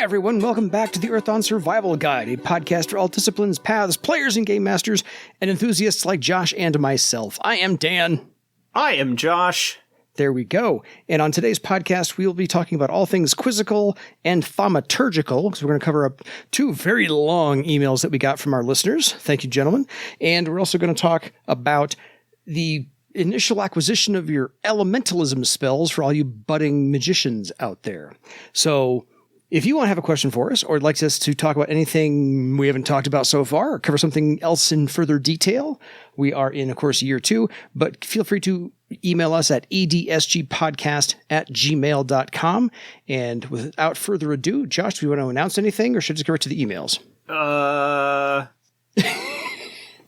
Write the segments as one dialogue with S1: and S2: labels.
S1: everyone, welcome back to the Earthdawn Survival Guide, a podcast for all disciplines, paths, players, and game masters, and enthusiasts like Josh and myself. I am Dan.
S2: I am Josh.
S1: There we go. And on today's podcast, we will be talking about all things quizzical and thaumaturgical, because we're going to cover up two very long emails that we got from our listeners. Thank you, gentlemen. And we're also going to talk about the initial acquisition of your elementalism spells for all you budding magicians out there. So if you want to have a question for us, or would like us to talk about anything we haven't talked about so far, or cover something else in further detail, we are in, of course, year 2, but feel free to email us at edsgpodcast@gmail.com. And without further ado, Josh, do we want to announce anything, or should I just go right to the emails?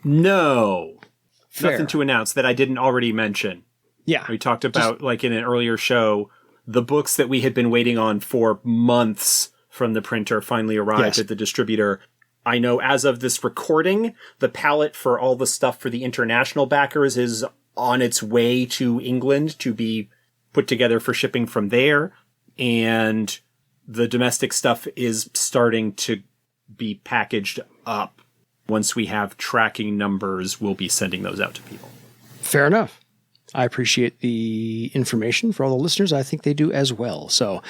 S2: No.
S1: Fair.
S2: Nothing to announce that I didn't already mention.
S1: Yeah.
S2: We talked about, like in an earlier show, the books that we had been waiting on for months from the printer finally arrived at the distributor. I know as of this recording, the palette for all the stuff for the international backers is on its way to England to be put together for shipping from there. And the domestic stuff is starting to be packaged up. Once we have tracking numbers, we'll be sending those out to people.
S1: Fair enough. I appreciate the information for all the listeners. I think they do as well. So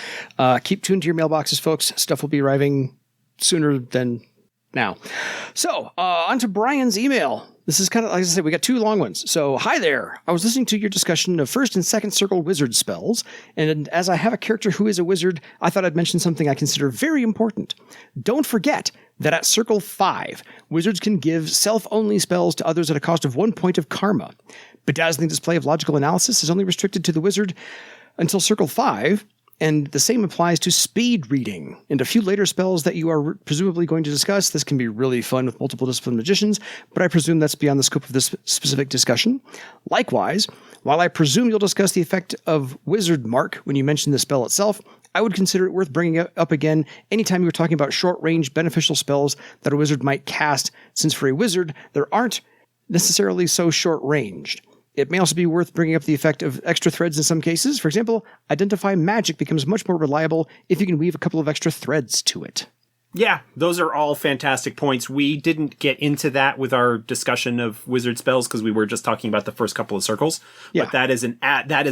S1: keep tuned to your mailboxes, folks. Stuff will be arriving sooner than now. So on to Brian's email. This is kind of, like I said, we got two long ones. So, hi there. I was listening to your discussion of first and second circle wizard spells, and as I have a character who is a wizard, I thought I'd mention something I consider very important. Don't forget that at Circle 5, wizards can give self-only spells to others at a cost of 1 point of karma. Bedazzling display of logical analysis is only restricted to the wizard until Circle 5, and the same applies to speed reading. And a few later spells that you are presumably going to discuss. This can be really fun with multiple discipline magicians, but I presume that's beyond the scope of this specific discussion. Likewise, while I presume you'll discuss the effect of Wizard Mark when you mention the spell itself, I would consider it worth bringing it up again anytime you were talking about short-range beneficial spells that a wizard might cast, since for a wizard, there aren't necessarily so short-ranged. It may also be worth bringing up the effect of extra threads in some cases. For example, Identify Magic becomes much more reliable if you can weave a couple of extra threads to it.
S2: Yeah, those are all fantastic points. We didn't get into that with our discussion of wizard spells because we were just talking about the first couple of circles. Yeah. But that is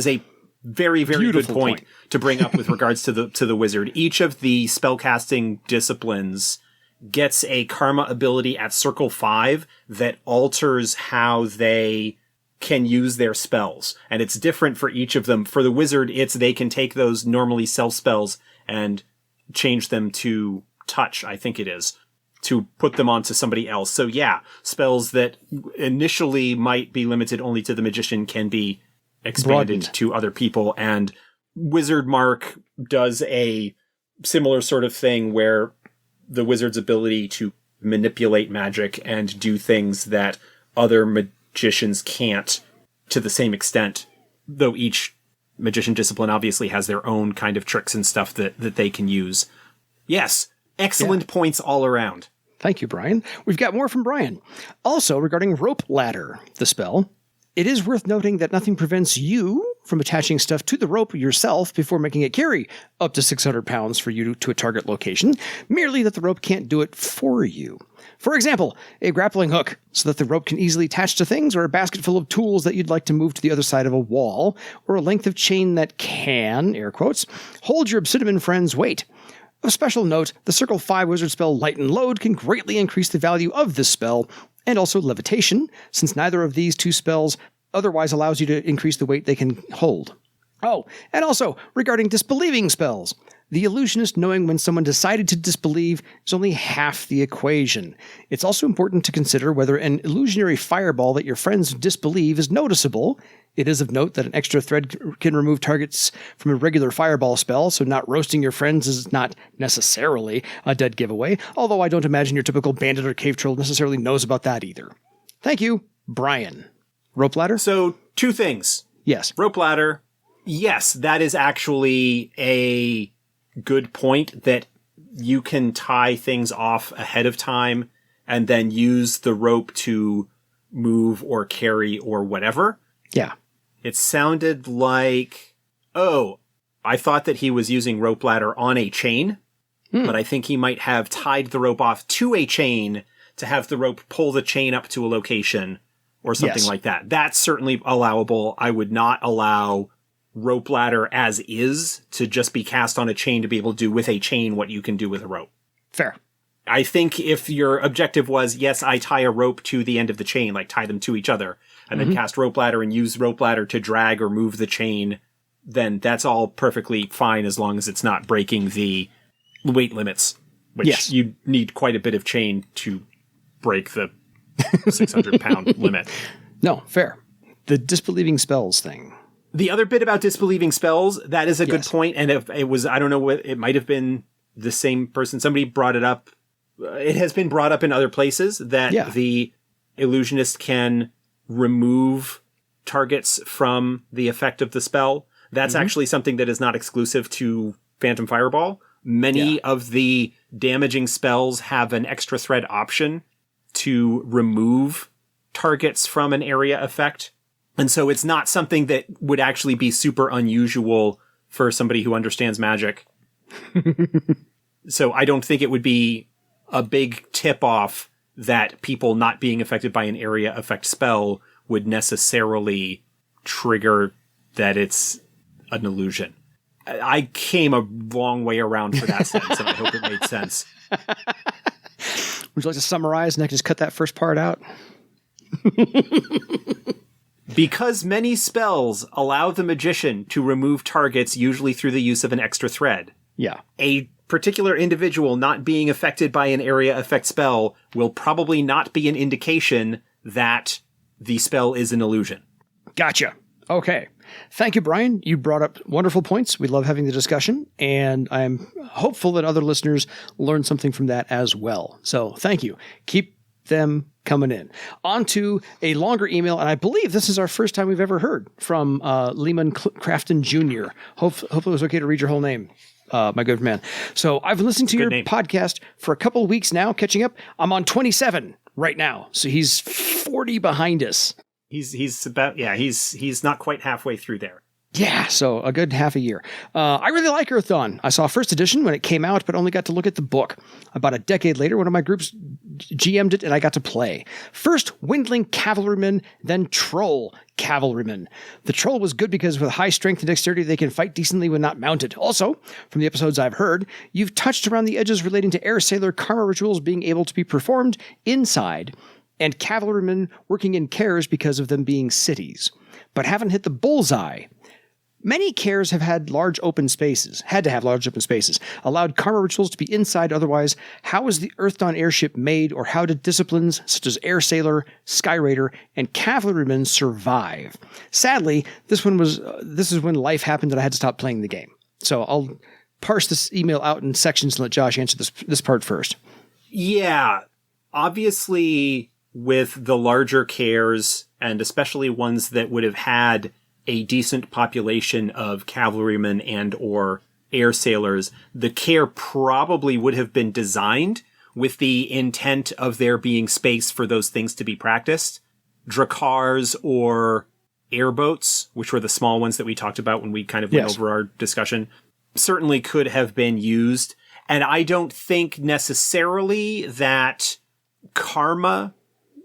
S2: a very, very good point to bring up with regards to the wizard. Each of the spellcasting disciplines gets a karma ability at Circle 5 that alters how they can use their spells. And it's different for each of them. For the wizard, they can take those normally self spells and change them to touch, I think it is, to put them onto somebody else. So yeah, spells that initially might be limited only to the magician can be expanded to other people. And Wizard Mark does a similar sort of thing where the wizard's ability to manipulate magic and do things that other magicians can't to the same extent, though each magician discipline obviously has their own kind of tricks and stuff that they can use. Yes, excellent points all around.
S1: Thank you, Brian. We've got more from Brian. Also, regarding Rope Ladder, the spell, it is worth noting that nothing prevents you from attaching stuff to the rope yourself before making it carry up to 600 pounds for you to a target location, merely that the rope can't do it for you. For example, a grappling hook, so that the rope can easily attach to things, or a basket full of tools that you'd like to move to the other side of a wall, or a length of chain that can, air quotes, hold your Obsidian friend's weight. Of special note, the Circle 5 wizard spell Light and Load can greatly increase the value of this spell, and also Levitation, since neither of these two spells otherwise allows you to increase the weight they can hold. Oh, and also, regarding disbelieving spells, the illusionist knowing when someone decided to disbelieve is only half the equation. It's also important to consider whether an illusionary fireball that your friends disbelieve is noticeable. It is of note that an extra thread can remove targets from a regular fireball spell, so not roasting your friends is not necessarily a dead giveaway, although I don't imagine your typical bandit or cave troll necessarily knows about that either. Thank you, Brian. Rope ladder?
S2: So, two things.
S1: Yes.
S2: Rope ladder. Yes, that is actually a good point, that you can tie things off ahead of time and then use the rope to move or carry or whatever.
S1: Yeah.
S2: It sounded like, I thought that he was using rope ladder on a chain. but I think he might have tied the rope off to a chain to have the rope pull the chain up to a location or something like that. That's certainly allowable. I would not allow rope ladder as is to just be cast on a chain to be able to do with a chain what you can do with a rope.
S1: Fair.
S2: I think if your objective was, yes, I tie a rope to the end of the chain, like tie them to each other, and then cast rope ladder and use rope ladder to drag or move the chain, then that's all perfectly fine as long as it's not breaking the weight limits, which you need quite a bit of chain to break the 600-pound limit.
S1: No, fair. The disbelieving spells thing.
S2: The other bit about disbelieving spells, that is a good point, and if it was, I don't know what, it might have been the same person. Somebody brought it up. It has been brought up in other places that the illusionist can remove targets from the effect of the spell. That's actually something that is not exclusive to Phantom Fireball. Many of the damaging spells have an extra thread option to remove targets from an area effect. And so it's not something that would actually be super unusual for somebody who understands magic. So I don't think it would be a big tip-off that people not being affected by an area effect spell would necessarily trigger that it's an illusion. I came a long way around for that sentence, and I hope it made sense.
S1: Would you like to summarize and I can just cut that first part out?
S2: Because many spells allow the magician to remove targets, usually through the use of an extra thread.
S1: Yeah.
S2: A particular individual not being affected by an area effect spell will probably not be an indication that the spell is an illusion.
S1: Gotcha. Okay. Thank you, Brian. You brought up wonderful points. We love having the discussion, and I'm hopeful that other listeners learn something from that as well. So thank you. Keep them coming in. On to a longer email, and I believe this is our first time we've ever heard from Lehman Crafton Jr. Hopefully it was okay to read your whole name, my good man. So I've been listening to your podcast for a couple of weeks now, catching up. I'm on 27 right now, so he's 40 behind us.
S2: He's about, he's not quite halfway through there.
S1: Yeah, so a good half a year. I really like Earthdawn. I saw first edition when it came out, but only got to look at the book. About a decade later, one of my groups GM'd it, and I got to play. First, Windling Cavalryman, then Throal Cavalryman. The Troll was good because with high strength and dexterity, they can fight decently when not mounted. Also, from the episodes I've heard, you've touched around the edges relating to Air Sailor karma rituals being able to be performed inside, and cavalrymen working in cares because of them being cities, but haven't hit the bullseye. Many cares have had to have large open spaces, allowed karma rituals to be inside otherwise. How is the Earthdawn airship made, or how did disciplines such as Air Sailor, Sky Raider, and Cavalryman survive? Sadly, this is when life happened and I had to stop playing the game. So I'll parse this email out in sections and let Josh answer this part first.
S2: Yeah, obviously with the larger cares, and especially ones that would have had a decent population of cavalrymen and or air sailors, the care probably would have been designed with the intent of there being space for those things to be practiced. Drakars or airboats, which were the small ones that we talked about when we kind of went over our discussion, certainly could have been used. And I don't think necessarily that karma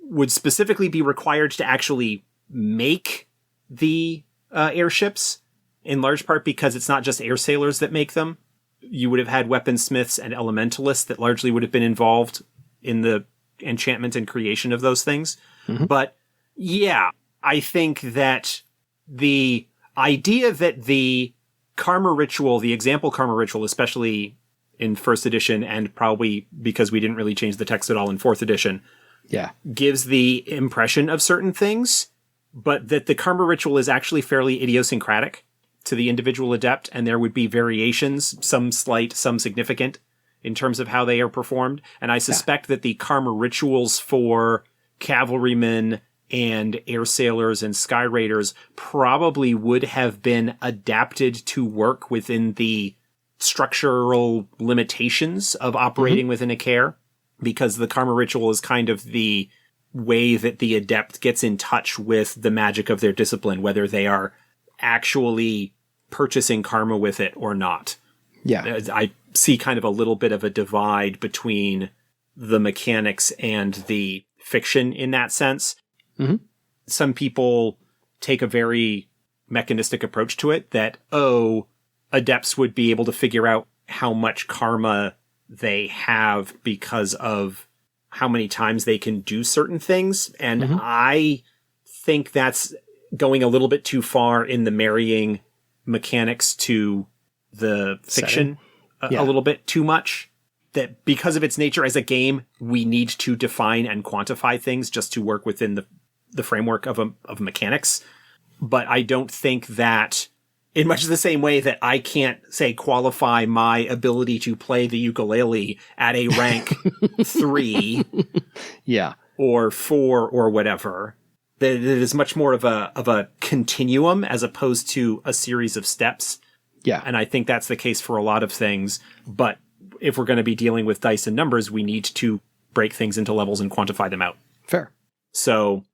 S2: would specifically be required to actually make the airships, in large part because it's not just air sailors that make them. You would have had weaponsmiths and elementalists that largely would have been involved in the enchantment and creation of those things. Mm-hmm. But yeah, I think that the idea that the karma ritual, the example karma ritual, especially in first edition, and probably because we didn't really change the text at all in fourth edition, gives the impression of certain things, but that the karma ritual is actually fairly idiosyncratic to the individual adept, and there would be variations, some slight, some significant, in terms of how they are performed. And I suspect that the karma rituals for cavalrymen and air sailors and sky raiders probably would have been adapted to work within the structural limitations of operating within a care, because the karma ritual is kind of the way that the adept gets in touch with the magic of their discipline, whether they are actually purchasing karma with it or not.
S1: Yeah.
S2: I see kind of a little bit of a divide between the mechanics and the fiction in that sense.
S1: Mm-hmm.
S2: Some people take a very mechanistic approach to it that, adepts would be able to figure out how much karma they have because of how many times they can do certain things. And I think that's going a little bit too far in the marrying mechanics to the fiction a little bit too much. That because of its nature as a game, we need to define and quantify things just to work within the framework of mechanics. But I don't think that, in much the same way that I can't, say, qualify my ability to play the ukulele at a rank 3 or 4 or whatever, that it is much more of a continuum as opposed to a series of steps.
S1: Yeah.
S2: And I think that's the case for a lot of things. But if we're going to be dealing with dice and numbers, we need to break things into levels and quantify them out.
S1: Fair.
S2: So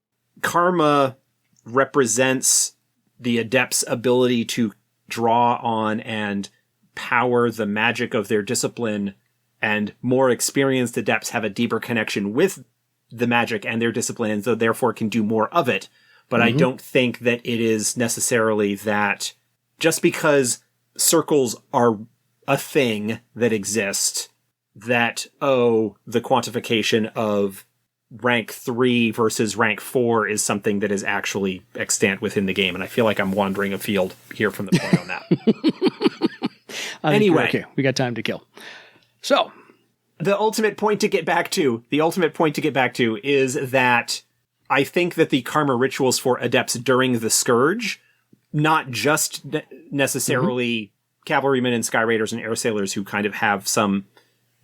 S2: karma represents the adept's ability to draw on and power the magic of their discipline, and more experienced adepts have a deeper connection with the magic and their discipline, and so therefore can do more of it. But I don't think that it is necessarily that just because circles are a thing that exist, that, the quantification of rank 3 versus rank 4 is something that is actually extant within the game. And I feel like I'm wandering afield here from the point on that. Anyway.
S1: Okay, we got time to kill. So,
S2: the ultimate point to get back to is that I think that the karma rituals for adepts during the Scourge, not just necessarily cavalrymen and sky raiders and air sailors who kind of have some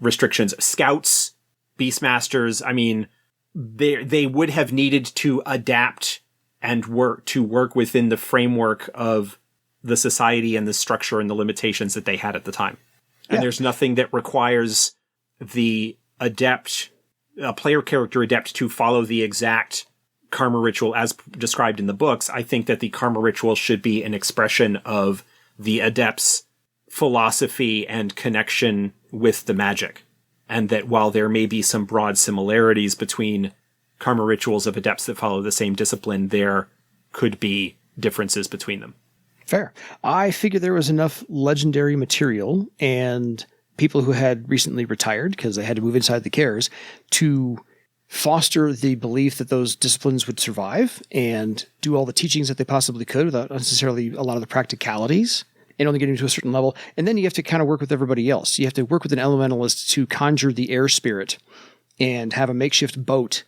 S2: restrictions, scouts, beastmasters, I mean, they would have needed to adapt and work within the framework of the society and the structure and the limitations that they had at the time. And there's nothing that requires the adept, a player character adept, to follow the exact karma ritual as described in the books. I think that the karma ritual should be an expression of the adept's philosophy and connection with the magic. And that while there may be some broad similarities between karma rituals of adepts that follow the same discipline, there could be differences between them.
S1: Fair. I figure there was enough legendary material and people who had recently retired because they had to move inside the cares to foster the belief that those disciplines would survive and do all the teachings that they possibly could without necessarily a lot of the practicalities and only getting to a certain level. And then you have to kind of work with everybody else. You have to work with an elementalist to conjure the air spirit and have a makeshift boat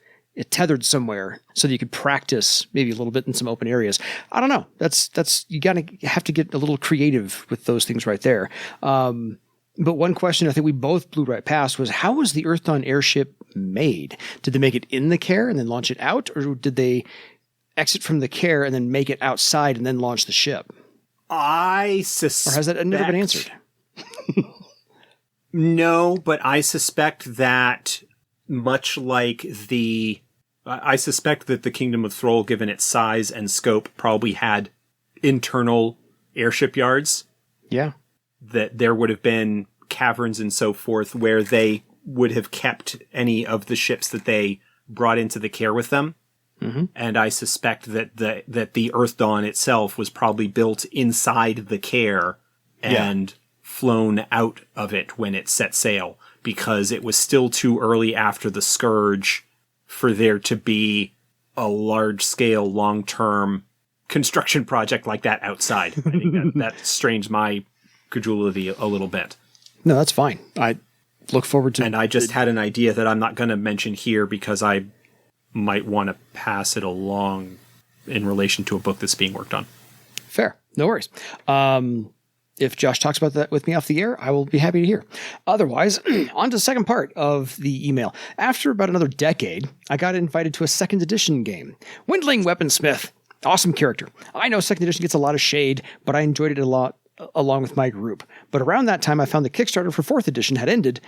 S1: tethered somewhere so that you could practice maybe a little bit in some open areas. I don't know. That's you have to get a little creative with those things right there. But one question I think we both blew right past was, how was the Earthdawn airship made? Did they make it in the care and then launch it out? Or did they exit from the care and then make it outside and then launch the ship?
S2: I suspect...
S1: Or has that never been answered?
S2: No, but I suspect that much like I suspect that the Kingdom of Throal, given its size and scope, probably had internal airship yards.
S1: Yeah.
S2: That there would have been caverns and so forth where they would have kept any of the ships that they brought into the care with them. Mm-hmm. And I suspect that the Earthdawn itself was probably built inside the care and flown out of it when it set sail, because it was still too early after the Scourge for there to be a large-scale, long-term construction project like that outside. I think that strains my credulity a little bit.
S1: No, that's fine. I look forward to...
S2: And I just had an idea that I'm not going to mention here because I might want to pass it along in relation to a book that's being worked on.
S1: Fair. No worries. If Josh talks about that with me off the air, I will be happy to hear. Otherwise, on to the second part of the email. After about another decade, I got invited to a second edition game. Windling Weaponsmith. Awesome character. I know second edition gets a lot of shade, but I enjoyed it a lot along with my group. But around that time, I found the Kickstarter for 4th edition had ended,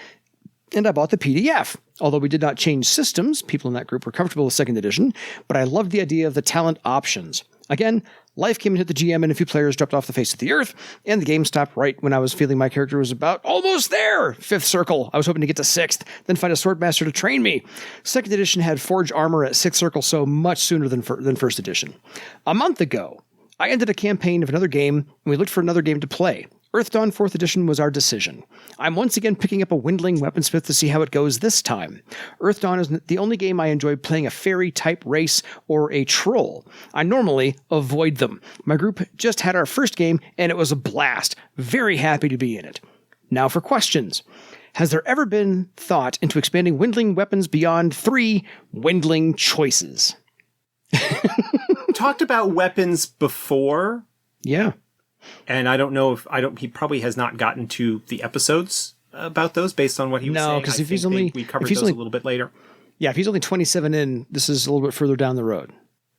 S1: and I bought the PDF. Although we did not change systems, people in that group were comfortable with 2nd edition, but I loved the idea of the talent options. Again, life came and hit the GM and a few players dropped off the face of the earth, and the game stopped right when I was feeling my character was about almost there. 5th circle. I was hoping to get to 6th, then find a swordmaster to train me. 2nd edition had forge armor at 6th circle, so much sooner than 1st edition. A month ago, I ended a campaign of another game, and we looked for another game to play. Earthdawn 4th edition was our decision. I'm once again picking up a Windling weaponsmith to see how it goes this time. Earthdawn is the only game I enjoy playing a fairy-type race or a troll. I normally avoid them. My group just had our first game, and it was a blast. Very happy to be in it. Now for questions. Has there ever been thought into expanding Windling weapons beyond 3 Windling choices?
S2: Talked about weapons before.
S1: Yeah.
S2: And I don't know if he probably has not gotten to the episodes about those based on what he was saying.
S1: No, because if he's
S2: we covered those a little bit later.
S1: Yeah, if he's only 27 in, this is a little bit further down the road.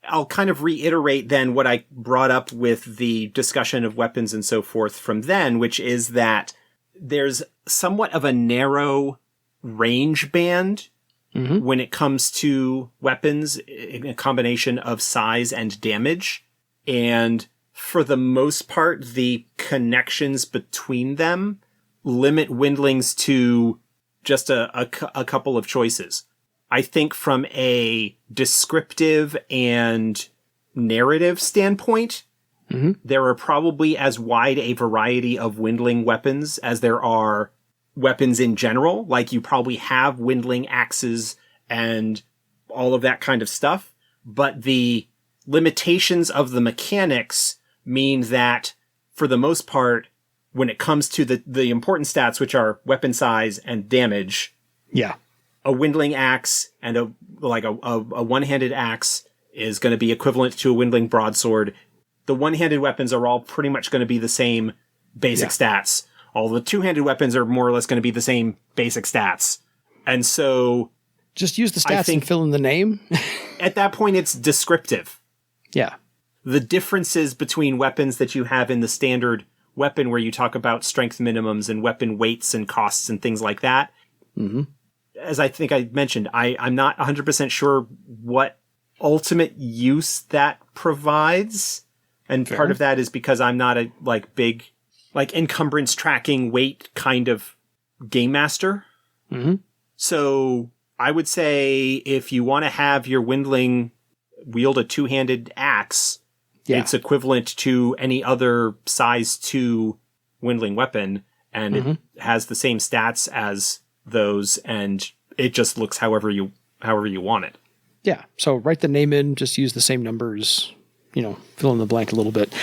S2: I'll kind of reiterate then what I brought up with the discussion of weapons and so forth from then, which is that there's somewhat of a narrow range band when it comes to weapons, a combination of size and damage. And for the most part, the connections between them limit Windlings to just a couple of choices. I think from a descriptive and narrative standpoint, there are probably as wide a variety of Windling weapons as there are weapons in general. Like you probably have Windling axes and all of that kind of stuff. But the limitations of the mechanics mean that, for the most part, when it comes to the important stats, which are weapon size and damage, a Windling axe and a one-handed axe is going to be equivalent to a Windling broadsword. The one-handed weapons are all pretty much going to be the same basic stats. All the two-handed weapons are more or less going to be the same basic stats. And so...
S1: just use the stats and fill in the name.
S2: At that point, it's descriptive.
S1: Yeah.
S2: The differences between weapons that you have in the standard weapon, where you talk about strength minimums and weapon weights and costs and things like that. As I think I mentioned, I'm not 100% sure what ultimate use that provides. And part of that is because I'm not a big encumbrance tracking weight kind of game master. So I would say if you want to have your Windling wield a two-handed axe, it's equivalent to any other size 2 Windling weapon, and it has the same stats as those, and it just looks however you want it.
S1: Yeah. So write the name in, just use the same numbers, fill in the blank a little bit.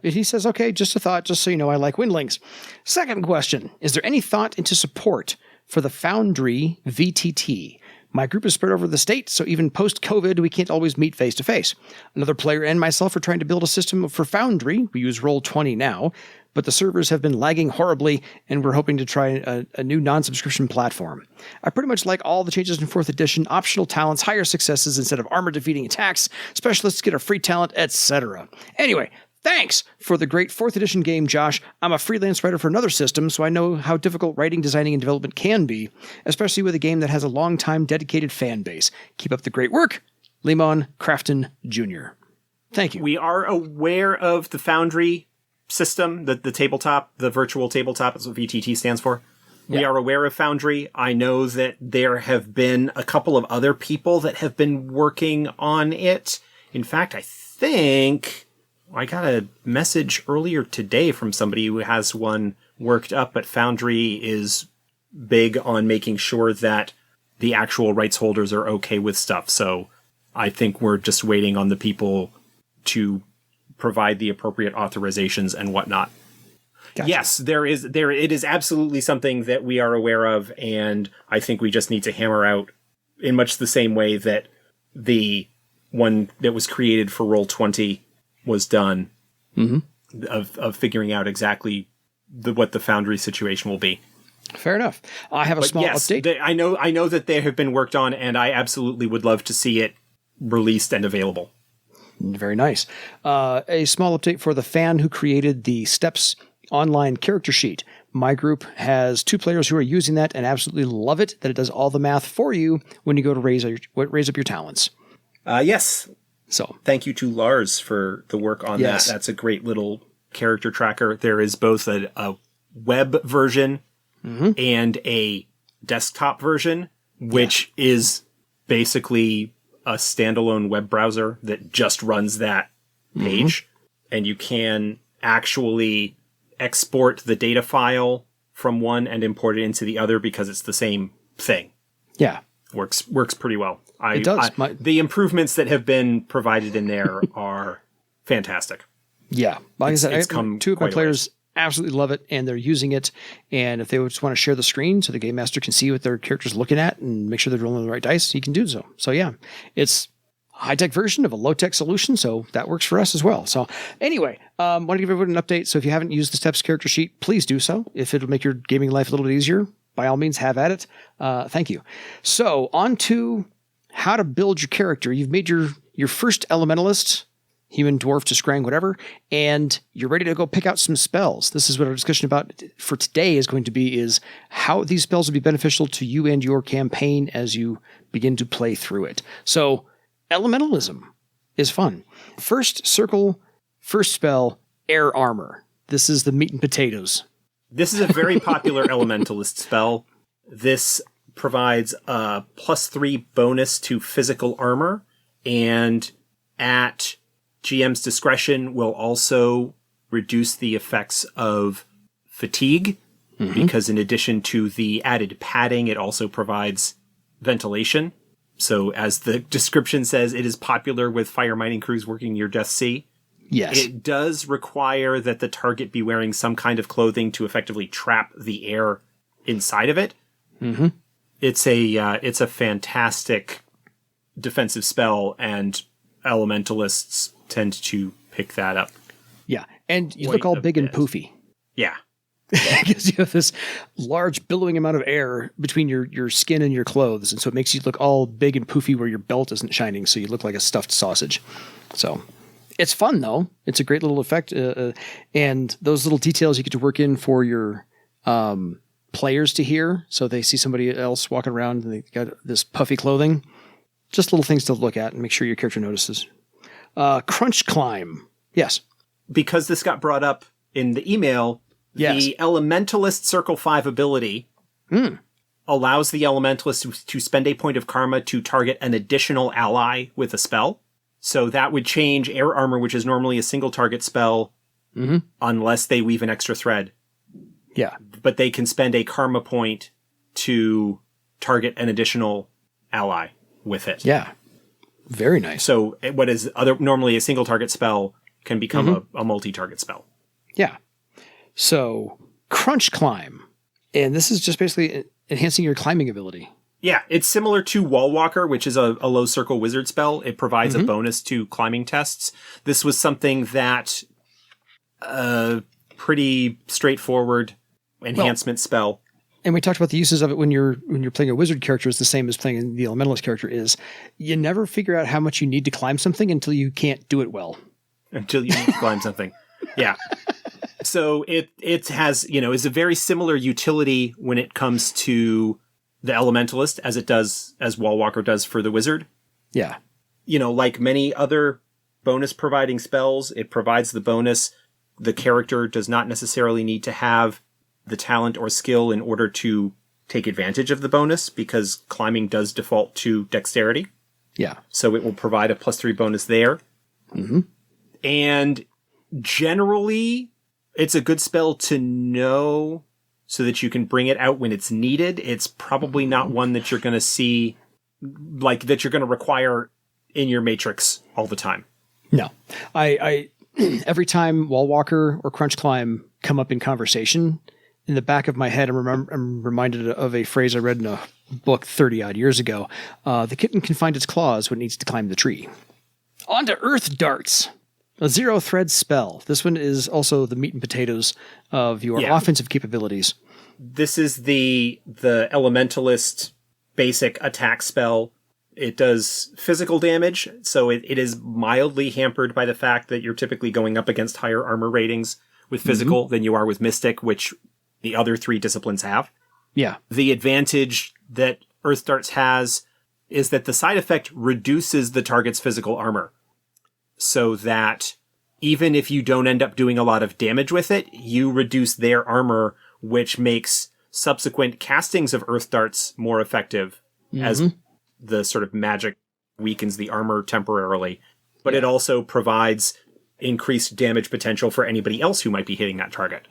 S1: He says, okay, just a thought, just so you know, I like Windlings. Second question, is there any thought into support for the Foundry VTT? My group is spread over the state, so even post-COVID, we can't always meet face-to-face. Another player and myself are trying to build a system for Foundry. We use Roll20 now, but the servers have been lagging horribly, and we're hoping to try a new non-subscription platform. I pretty much like all the changes in 4th edition, optional talents, higher successes instead of armor-defeating attacks, specialists get a free talent, etc. Anyway, thanks for the great 4th edition game, Josh. I'm a freelance writer for another system, so I know how difficult writing, designing, and development can be, especially with a game that has a long-time dedicated fan base. Keep up the great work. Lemon Crafton Jr. Thank you.
S2: We are aware of the Foundry system, the tabletop, the virtual tabletop, is what VTT stands for. We are aware of Foundry. I know that there have been a couple of other people that have been working on it. In fact, I think... I got a message earlier today from somebody who has one worked up, but Foundry is big on making sure that the actual rights holders are okay with stuff. So I think we're just waiting on the people to provide the appropriate authorizations and whatnot. Gotcha. Yes, it is absolutely something that we are aware of, and I think we just need to hammer out in much the same way that the one that was created for Roll20 was done, of figuring out exactly what the Foundry situation will be.
S1: Fair enough. I have a small update.
S2: I know that they have been worked on, and I absolutely would love to see it released and available.
S1: Very nice. A small update for the fan who created the Steps online character sheet. My group has 2 players who are using that and absolutely love it, that it does all the math for you when you go to raise up your talents.
S2: Yes.
S1: So
S2: thank you to Lars for the work on that. That's a great little character tracker. There is both a web version and a desktop version, which is basically a standalone web browser that just runs that page. And you can actually export the data file from one and import it into the other because it's the same thing.
S1: Yeah.
S2: Works pretty well.
S1: It does.
S2: The improvements that have been provided in there are fantastic.
S1: Yeah. Like I said, 2 of my players absolutely love it, and they're using it. And if they just want to share the screen so the game master can see what their character's looking at and make sure they're rolling the right dice, he can do so. So yeah, it's a high-tech version of a low-tech solution, so that works for us as well. So anyway, want to give everyone an update. So if you haven't used the Steps character sheet, please do so. If it'll make your gaming life a little bit easier, by all means, have at it. Thank you. So on to how to build your character. You've made your first Elementalist, human, dwarf to scrang, whatever, and you're ready to go pick out some spells. This is what our discussion about for today is going to be, is how these spells will be beneficial to you and your campaign as you begin to play through it. So Elementalism is fun. First circle, first spell, Air Armor. This is the meat and potatoes.
S2: This is a very popular Elementalist spell. This provides a +3 bonus to physical armor, and at GM's discretion will also reduce the effects of fatigue, because in addition to the added padding, it also provides ventilation. So as the description says, it is popular with fire mining crews working near Death Sea.
S1: Yes.
S2: It does require that the target be wearing some kind of clothing to effectively trap the air inside of it. It's a fantastic defensive spell, and Elementalists tend to pick that up.
S1: Yeah, and you look all big and poofy.
S2: Yeah.
S1: Because you have this large billowing amount of air between your skin and your clothes, and so it makes you look all big and poofy where your belt isn't shining, so you look like a stuffed sausage. So it's fun, though. It's a great little effect, and those little details you get to work in for your players to hear, so they see somebody else walking around and they got this puffy clothing. Just little things to look at and make sure your character notices. Crunch Climb. Yes.
S2: Because this got brought up in the email, the Elementalist Circle 5 ability allows the Elementalist to spend a point of karma to target an additional ally with a spell. So that would change Air Armor, which is normally a single target spell, unless they weave an extra thread.
S1: Yeah.
S2: But they can spend a karma point to target an additional ally with it.
S1: Yeah. Very nice.
S2: So what is normally a single target spell can become a multi-target spell.
S1: Yeah. So Crunch Climb. And this is just basically enhancing your climbing ability.
S2: Yeah, it's similar to Wall Walker, which is a low circle wizard spell. It provides a bonus to climbing tests. This was something that pretty straightforward enhancement spell.
S1: And we talked about the uses of it when you're playing a wizard character is the same as playing the Elementalist character is. You never figure out how much you need to climb something until you can't do it well.
S2: Until you need to climb something. Yeah. So it has, is a very similar utility when it comes to the Elementalist as Wall Walker does for the wizard.
S1: Yeah.
S2: Like many other bonus providing spells, it provides the bonus. The character does not necessarily need to have the talent or skill in order to take advantage of the bonus, because climbing does default to dexterity.
S1: Yeah.
S2: So it will provide a +3 bonus there. And generally, it's a good spell to know so that you can bring it out when it's needed. It's probably not one that you're going to see, that you're going to require in your matrix all the time.
S1: No. I every time Wall Walker or Crunch Climb come up in conversation, in the back of my head, I'm reminded of a phrase I read in a book 30-odd years ago. The kitten can find its claws when it needs to climb the tree. On to Earth Darts. A 0-thread spell. This one is also the meat and potatoes of your offensive capabilities.
S2: This is the Elementalist basic attack spell. It does physical damage, so it is mildly hampered by the fact that you're typically going up against higher armor ratings with physical than you are with Mystic, which, the other 3 disciplines have.
S1: Yeah.
S2: The advantage that Earth Darts has is that the side effect reduces the target's physical armor, so that even if you don't end up doing a lot of damage with it, you reduce their armor, which makes subsequent castings of Earth Darts more effective, as the sort of magic weakens the armor temporarily. But it also provides increased damage potential for anybody else who might be hitting that target.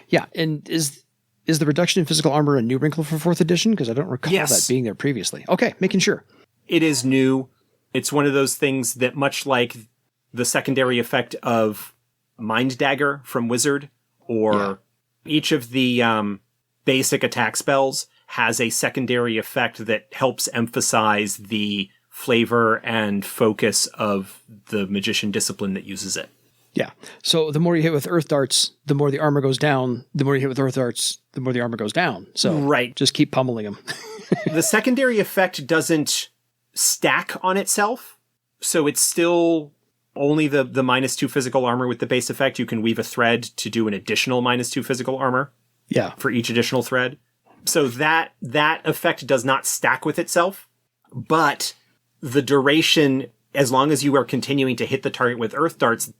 S1: Yeah, and is the reduction in physical armor a new wrinkle for 4th edition? Because I don't recall that being there previously. Okay, making sure.
S2: It is new. It's one of those things that, much like the secondary effect of Mind Dagger from Wizard, or each of the basic attack spells has a secondary effect that helps emphasize the flavor and focus of the magician discipline that uses it.
S1: Yeah. So the more you hit with Earth Darts, the more the armor goes down. The more you hit with Earth Darts, the more the armor goes down. So just keep pummeling them.
S2: The secondary effect doesn't stack on itself. So it's still only the -2 physical armor with the base effect. You can weave a thread to do an additional -2 physical armor.
S1: Yeah.
S2: For each additional thread. So that effect does not stack with itself, but the duration, as long as you are continuing to hit the target with Earth Darts,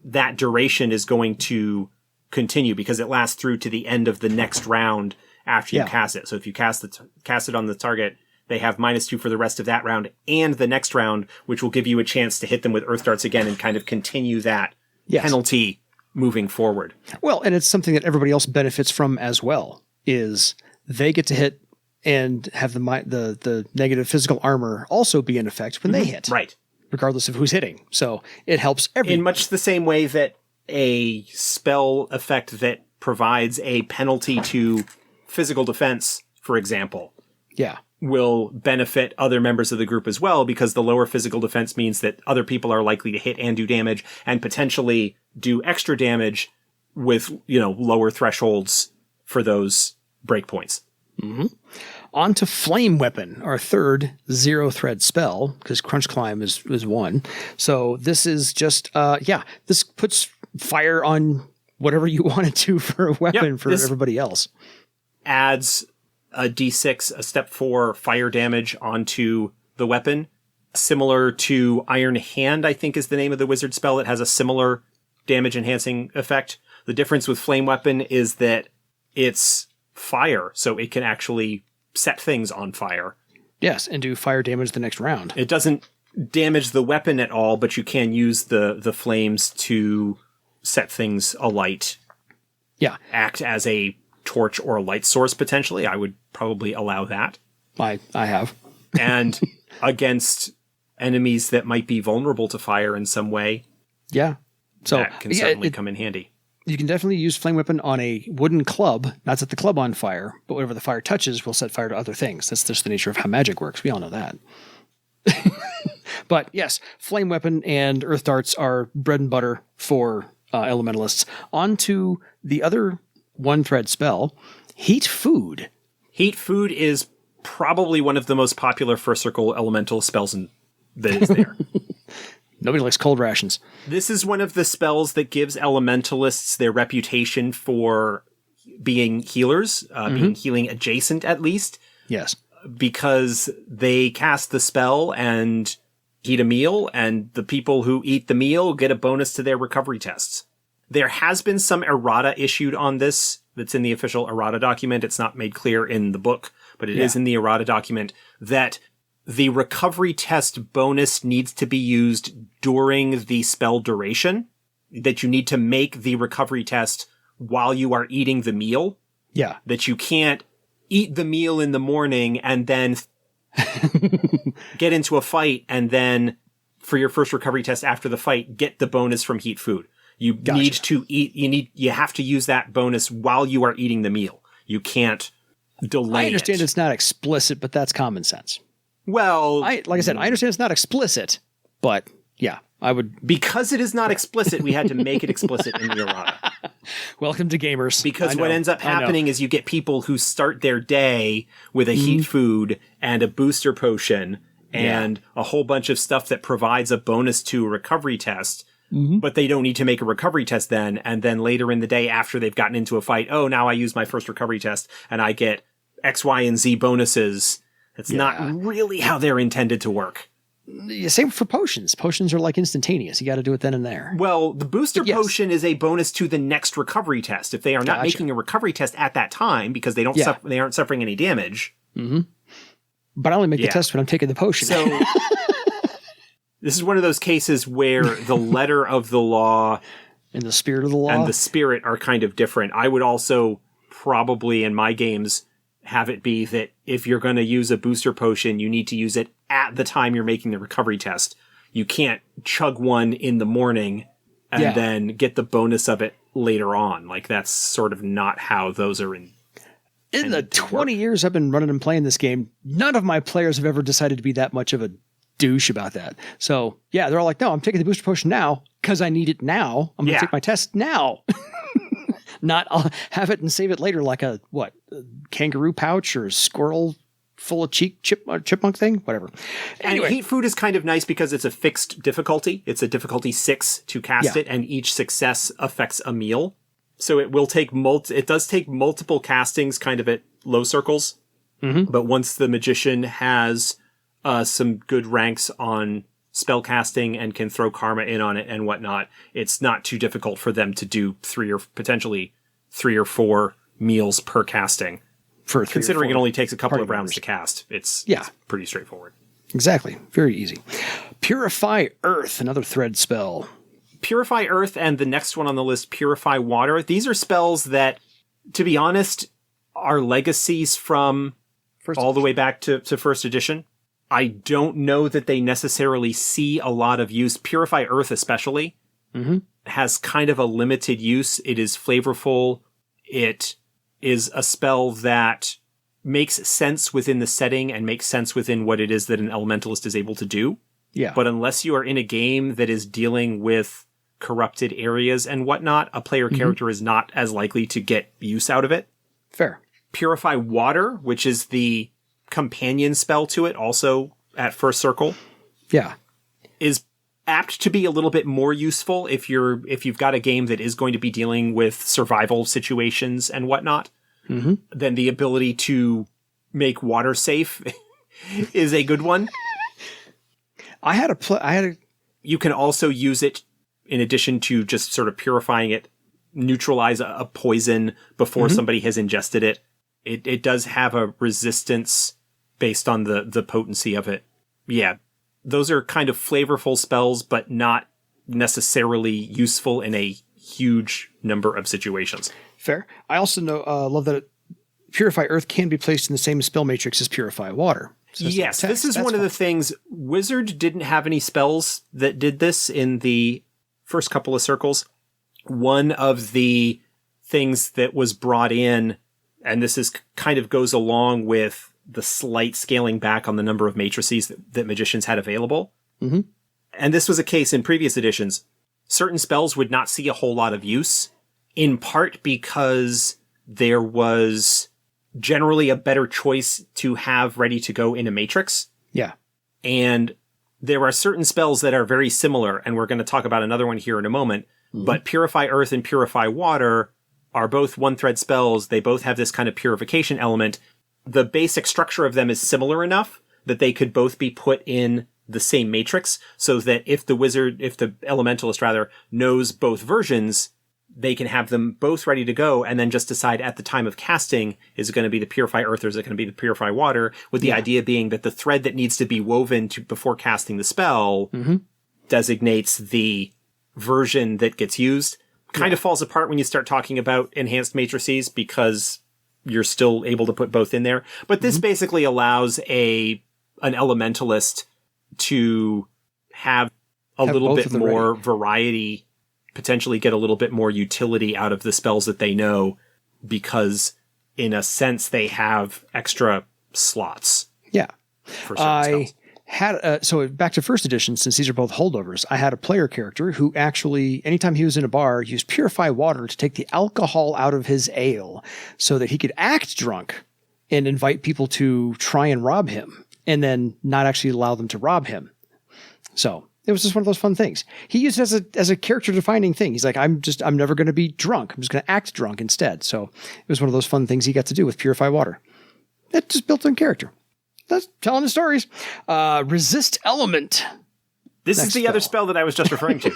S2: that duration is going to continue because it lasts through to the end of the next round after you cast it. So if you cast it on the target, they have -2 for the rest of that round and the next round, which will give you a chance to hit them with Earth Darts again and kind of continue that penalty moving forward.
S1: Well, and it's something that everybody else benefits from as well, is they get to hit and have the negative physical armor also be in effect when they hit.
S2: Right.
S1: Regardless of who's hitting. So it helps everyone.
S2: In much the same way that a spell effect that provides a penalty to physical defense, for example, will benefit other members of the group as well, because the lower physical defense means that other people are likely to hit and do damage and potentially do extra damage with, lower thresholds for those breakpoints.
S1: On to Flame Weapon, our 3rd 0-thread spell, because Crunch Climb is 1. So this is just, this puts fire on whatever you want it to for a weapon for everybody else.
S2: Adds a D6, a step 4 fire damage onto the weapon. Similar to Iron Hand, I think is the name of the wizard spell. It has a similar damage enhancing effect. The difference with Flame Weapon is that it's fire, so it can actually set things on fire.
S1: Yes, and do fire damage the next round.
S2: It doesn't damage the weapon at all, but you can use the flames to set things alight.
S1: Yeah.
S2: Act as a torch or a light source, potentially. I would probably allow that.
S1: I have.
S2: And against enemies that might be vulnerable to fire in some way.
S1: Yeah. So
S2: that can certainly come in handy.
S1: You can definitely use Flame Weapon on a wooden club, not set the club on fire, but whatever the fire touches will set fire to other things. That's just the nature of how magic works. We all know that. But yes, Flame Weapon and Earth Darts are bread and butter for Elementalists. On to the other 1-thread spell, Heat Food.
S2: Heat Food is probably one of the most popular first circle elemental spells that is there.
S1: Nobody likes cold rations.
S2: This is one of the spells that gives elementalists their reputation for being healers, being healing adjacent at least.
S1: Yes.
S2: Because they cast the spell and eat a meal, and the people who eat the meal get a bonus to their recovery tests. There has been some errata issued on this that's in the official errata document. It's not made clear in the book, but it is in the errata document that the recovery test bonus needs to be used during the spell duration, that you need to make the recovery test while you are eating the meal.
S1: Yeah.
S2: That you can't eat the meal in the morning and then get into a fight and then for your first recovery test after the fight, get the bonus from Heat Food. You need to eat, you have to use that bonus while you are eating the meal. You can't delay it.
S1: I understand it's not explicit, but that's common sense.
S2: Well,
S1: like I said, I understand it's not explicit, but yeah, I would.
S2: Because it is not explicit, we had to make it explicit in the errata.
S1: Welcome to gamers.
S2: Because what ends up happening is you get people who start their day with a Heat Food and a booster potion and a whole bunch of stuff that provides a bonus to a recovery test. but they don't need to make a recovery test then. And then later in the day after they've gotten into a fight, oh, now I use my first recovery test and I get X, Y, and Z bonuses. It's not really how they're intended to work.
S1: Same for potions. Potions are like instantaneous. You got to do it then and there.
S2: Well, the booster potion is a bonus to the next recovery test. If they are not making a recovery test at that time because they they aren't suffering any damage.
S1: Mm-hmm. But I only make the test when I'm taking the potion.
S2: So this is one of those cases where the letter of the law
S1: and the spirit of the law
S2: and the spirit are kind of different. I would also probably in my games have it be that if you're going to use a booster potion, you need to use it at the time you're making the recovery test. You can't chug one in the morning and then get the bonus of it later on. Like, that's sort of not how those are in
S1: the 20 years I've been running and playing this game, none of my players have ever decided to be that much of a douche about that. So, yeah, they're all like, no, I'm taking the booster potion now because I need it now. I'm going to take my test now. Not I'll have it and save it later like a kangaroo pouch or a squirrel full of chipmunk thing, whatever. Anyway,
S2: and heat food is kind of nice because it's a fixed difficulty. It's a difficulty 6 to cast it, and each success affects a meal. So it will take it does take multiple castings kind of at low circles. Mm-hmm. But once the magician has some good ranks on spell casting and can throw karma in on it and whatnot, it's not too difficult for them to do 3 or 4 meals per casting. Considering it only takes a couple of rounds to cast, it's pretty straightforward.
S1: Exactly. Very easy. Purify Earth, another thread spell.
S2: Purify Earth and the next one on the list, Purify Water. These are spells that, to be honest, are legacies from all the way back to first edition. I don't know that they necessarily see a lot of use. Purify Earth especially has kind of a limited use. It is flavorful. It is a spell that makes sense within the setting and makes sense within what it is that an elementalist is able to do.
S1: Yeah.
S2: But unless you are in a game that is dealing with corrupted areas and whatnot, a player character is not as likely to get use out of it.
S1: Fair.
S2: Purify Water, which is the companion spell to it, also at first circle, is apt to be a little bit more useful if you've got a game that is going to be dealing with survival situations and whatnot. Then the ability to make water safe is a good one. You can also use it in addition to just sort of purifying it, neutralize a poison before somebody has ingested it. It does have a resistance based on the potency of it. Yeah, those are kind of flavorful spells, but not necessarily useful in a huge number of situations.
S1: Fair. I also love that Purify Earth can be placed in the same spell matrix as Purify Water. So
S2: yes, this is one of the things. Wizard didn't have any spells that did this in the first couple of circles. One of the things that was brought in, and this is kind of goes along with the slight scaling back on the number of matrices that magicians had available. And this was a case in previous editions. Certain spells would not see a whole lot of use, in part because there was generally a better choice to have ready to go in a matrix.
S1: Yeah.
S2: And there are certain spells that are very similar, and we're going to talk about another one here in a moment. But Purify Earth and Purify Water are both one-thread spells. They both have this kind of purification element. The basic structure of them is similar enough that they could both be put in the same matrix, so that if the elementalist rather, knows both versions, they can have them both ready to go and then just decide at the time of casting, is it going to be the Purify Earth or is it going to be the Purify Water, with the idea being that the thread that needs to be woven before casting the spell designates the version that gets used. Kind of falls apart when you start talking about enhanced matrices because you're still able to put both in there. But this basically allows an elementalist to have a little bit more variety, potentially get a little bit more utility out of the spells that they know, because in a sense they have extra slots.
S1: Yeah.
S2: For certain spells.
S1: So back to first edition, since these are both holdovers, I had a player character who actually, anytime he was in a bar, used Purify Water to take the alcohol out of his ale so that he could act drunk and invite people to try and rob him and then not actually allow them to rob him. So It was just one of those fun things. He used it as a character defining thing. He's like, I'm never going to be drunk. I'm just going to act drunk instead. So it was one of those fun things he got to do with Purify Water. It just built in character. That's telling the stories. Resist Element.
S2: This is the other spell that I was just referring to.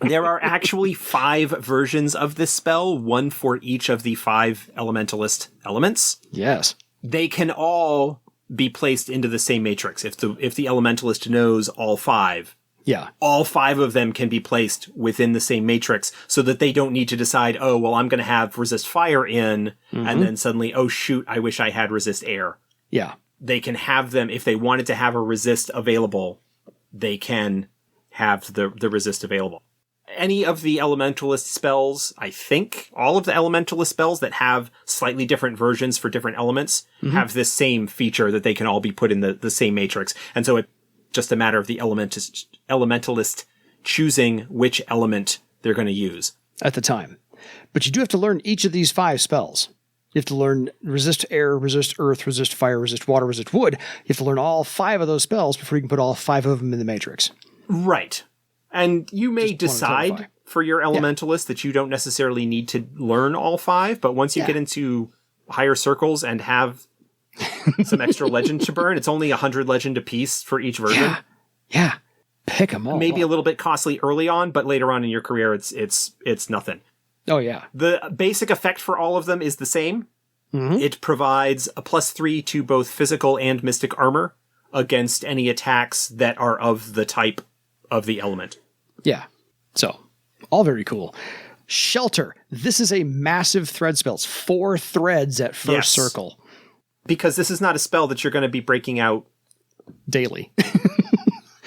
S2: There are actually 5 versions of this spell, one for each of the 5 Elementalist elements.
S1: Yes.
S2: They can all be placed into the same matrix. If the Elementalist knows all 5, all 5 of them can be placed within the same matrix so that they don't need to decide, oh, well, I'm going to have resist fire in, and then suddenly, oh, shoot, I wish I had resist air.
S1: Yeah.
S2: They can have them, if they wanted to have a resist available, they can have the resist available. Any of the Elementalist spells, I think, all of the Elementalist spells that have slightly different versions for different elements have this same feature that they can all be put in the same matrix. And so it's just a matter of the Elementalist choosing which element they're going to use.
S1: At the time. But you do have to learn each of these 5 spells. You have to learn resist air, resist earth, resist fire, resist water, resist wood. You have to learn all 5 of those spells before you can put all 5 of them in the matrix.
S2: Right. And you may decide for your Elementalist that you don't necessarily need to learn all 5, but once you get into higher circles and have some extra legend to burn, it's only 100 legend apiece for each version.
S1: Yeah. Pick them all.
S2: Maybe a little bit costly early on, but later on in your career, it's nothing.
S1: Oh, yeah.
S2: The basic effect for all of them is the same. It provides a +3 to both physical and mystic armor against any attacks that are of the type of the element.
S1: Yeah. So, all very cool. Shelter. This is a massive thread spell. It's 4 threads at first circle.
S2: Because this is not a spell that you're going to be breaking out
S1: daily.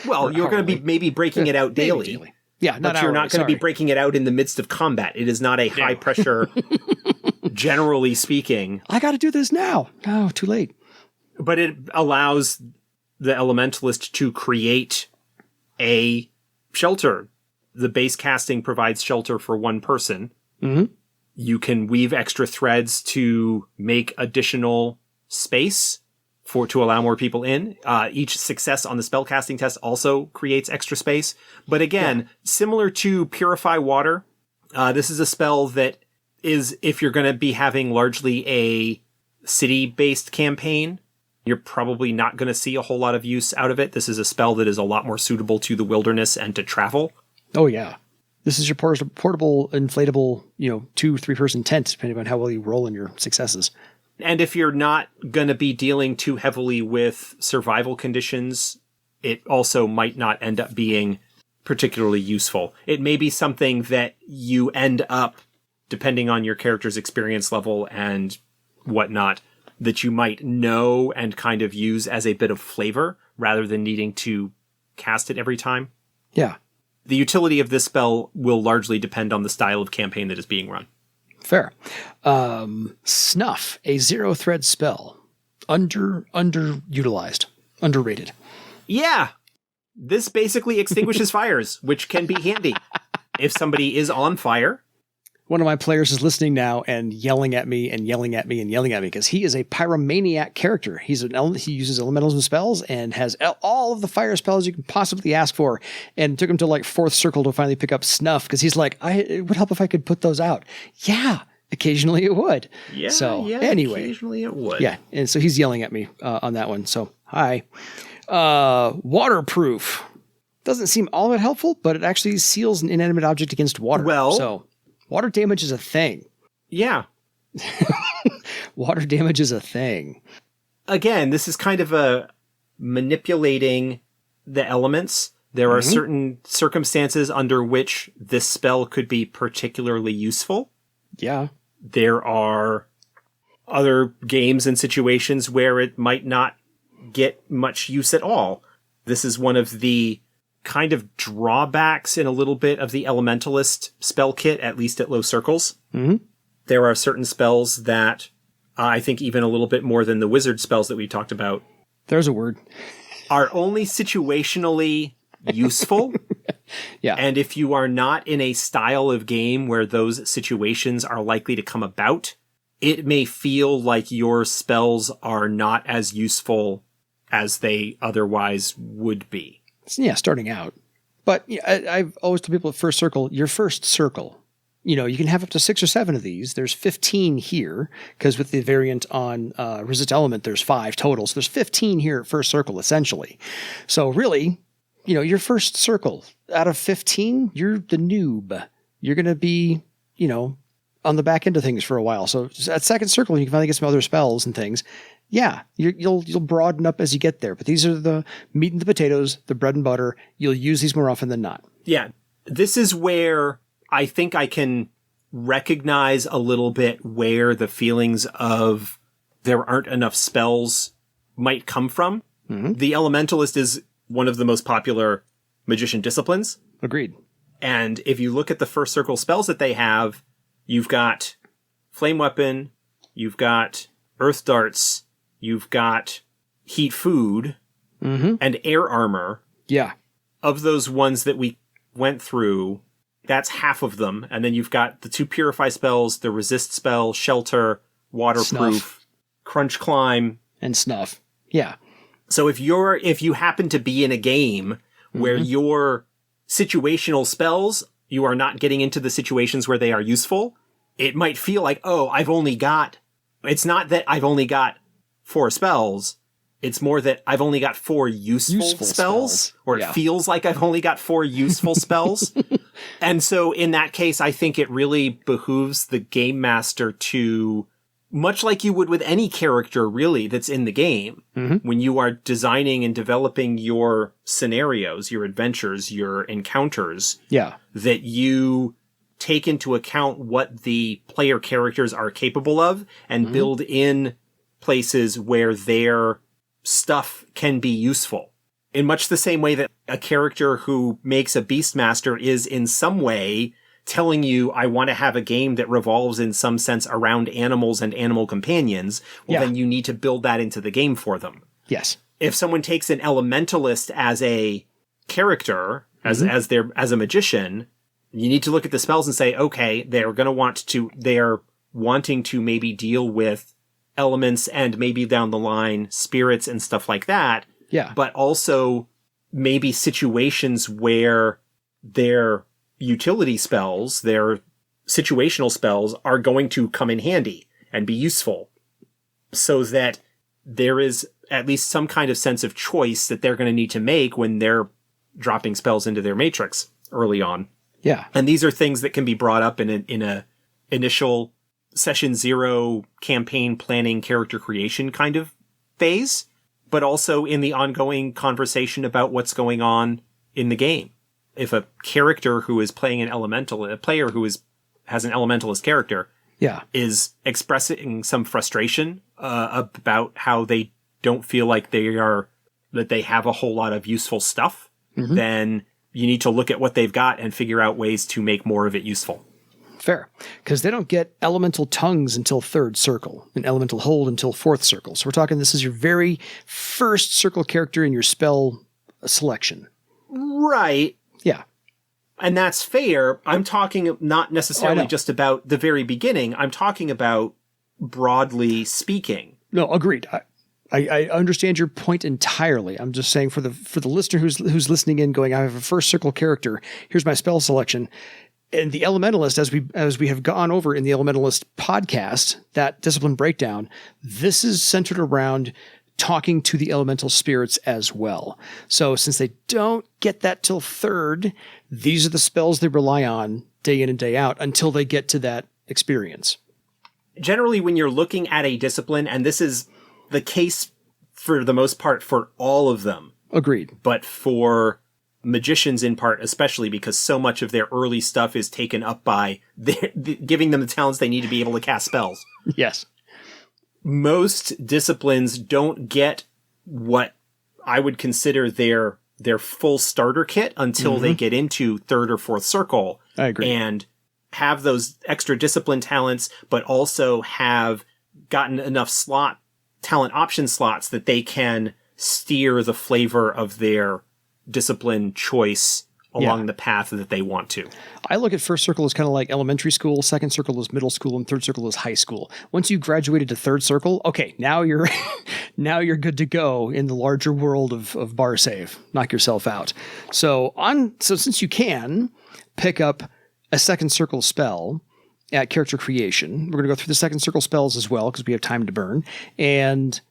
S2: Well, you're going to be maybe breaking it out daily.
S1: Yeah,
S2: but you're not going to be breaking it out in the midst of combat. It is not a high pressure, generally speaking.
S1: I got to do this now. No, too late.
S2: But it allows the Elementalist to create a shelter. The base casting provides shelter for one person. You can weave extra threads to make additional space to allow more people in. Each success on the spellcasting test also creates extra space. But again, similar to Purify Water, this is a spell that is, if you're going to be having largely a city-based campaign, you're probably not going to see a whole lot of use out of it. This is a spell that is a lot more suitable to the wilderness and to travel.
S1: Oh, yeah. This is your portable, inflatable, 2-3 person tent, depending on how well you roll in your successes.
S2: And if you're not going to be dealing too heavily with survival conditions, it also might not end up being particularly useful. It may be something that you end up, depending on your character's experience level and whatnot, that you might know and kind of use as a bit of flavor rather than needing to cast it every time.
S1: Yeah.
S2: The utility of this spell will largely depend on the style of campaign that is being run.
S1: Fair. Snuff, a 0-thread spell. Underutilized. Underrated.
S2: Yeah. This basically extinguishes fires, which can be handy. If somebody is on fire.
S1: One of my players is listening now and yelling at me and yelling at me and yelling at me because he is a pyromaniac character. He uses elementalism spells and has all of the fire spells you can possibly ask for. And it took him to like 4th circle to finally pick up Snuff because he's like, it would help if I could put those out. Yeah, occasionally it would.
S2: Yeah,
S1: so,
S2: yeah,
S1: anyway,
S2: occasionally it would.
S1: Yeah, and so he's yelling at me on that one. So, hi. Waterproof. Doesn't seem all that helpful, but it actually seals an inanimate object against water.
S2: Well,
S1: so water damage is a thing.
S2: Yeah.
S1: Water damage is a thing.
S2: Again, this is kind of a manipulating the elements. There are certain circumstances under which this spell could be particularly useful.
S1: Yeah.
S2: There are other games and situations where it might not get much use at all. This is one of the kind of drawbacks in a little bit of the Elementalist spell kit, at least at low circles. There are certain spells that I think even a little bit more than the wizard spells that we talked about.
S1: There's a word.
S2: Are only situationally useful.
S1: Yeah.
S2: And if you are not in a style of game where those situations are likely to come about, it may feel like your spells are not as useful as they otherwise would be.
S1: Yeah, starting out. But I've always told people at first circle, your first circle, you can have up to 6 or 7 of these. There's 15 here, because with the variant on Resist Element, there's 5 total. So there's 15 here at first circle, essentially. So really, your first circle, out of 15, you're the noob. You're going to be, on the back end of things for a while. So at second circle, you can finally get some other spells and things. Yeah, you'll broaden up as you get there. But these are the meat and the potatoes, the bread and butter. You'll use these more often than not.
S2: Yeah, this is where I think I can recognize a little bit where the feelings of there aren't enough spells might come from. Mm-hmm. The Elementalist is one of the most popular magician disciplines.
S1: Agreed.
S2: And if you look at the first circle spells that they have, you've got Flame Weapon, you've got Earth Darts, you've got Heat Food, and Air Armor.
S1: Yeah.
S2: Of those ones that we went through, that's half of them. And then you've got the 2 Purify spells, the Resist spell, Shelter, Waterproof,
S1: Snuff.
S2: Crunch Climb.
S1: And Snuff. Yeah.
S2: So if you happen to be in a game where your situational spells, you are not getting into the situations where they are useful, it might feel like, it's not that I've only got 4 spells. It's more that I've only got 4 useful spells. Or it feels like I've only got 4 useful spells. And so in that case, I think it really behooves the game master to, much like you would with any character really that's in the game, when you are designing and developing your scenarios, your adventures, your encounters, that you take into account what the player characters are capable of and build in places where their stuff can be useful. In much the same way that a character who makes a Beastmaster is in some way telling you, I want to have a game that revolves in some sense around animals and animal companions, then you need to build that into the game for them.
S1: Yes.
S2: If someone takes an Elementalist as a character, as a magician, you need to look at the spells and say, okay, they're wanting to maybe deal with elements and maybe down the line spirits and stuff like that.
S1: Yeah.
S2: But also maybe situations where their utility spells, their situational spells are going to come in handy and be useful, so that there is at least some kind of sense of choice that they're going to need to make when they're dropping spells into their matrix early on.
S1: Yeah.
S2: And these are things that can be brought up in a initial session 0 campaign planning, character creation kind of phase, but also in the ongoing conversation about what's going on in the game. If a character who is playing a player who has an Elementalist character, is expressing some frustration about how they don't feel like they have a whole lot of useful stuff, then you need to look at what they've got and figure out ways to make more of it useful.
S1: Fair. Because they don't get elemental tongues until 3rd circle and elemental hold until 4th circle. So we're talking, this is your very first circle character in your spell selection.
S2: Right.
S1: Yeah.
S2: And that's fair. I'm talking not necessarily just about the very beginning. I'm talking about broadly speaking.
S1: No, agreed. I understand your point entirely. I'm just saying for the listener who's listening in going, I have a first circle character. Here's my spell selection. And the Elementalist, as we have gone over in the Elementalist podcast, that discipline breakdown, this is centered around talking to the elemental spirits as well. So since they don't get that till 3rd, these are the spells they rely on day in and day out until they get to that experience.
S2: Generally, when you're looking at a discipline, and this is the case for the most part for all of them.
S1: Agreed.
S2: But for magicians in part, especially because so much of their early stuff is taken up by giving them the talents they need to be able to cast spells.
S1: Yes.
S2: Most disciplines don't get what I would consider their full starter kit until they get into 3rd or 4th circle.
S1: I agree.
S2: And have those extra discipline talents, but also have gotten enough talent option slots that they can steer the flavor of their discipline choice along the path that they want to.
S1: I look at first circle as kind of like elementary school, second circle is middle school, and third circle is high school. Once you graduated to third circle, okay, now you're now you're good to go in the larger world of bar save. Knock yourself out. So since you can pick up a second circle spell at character creation, we're going to go through the second circle spells as well because we have time to burn. And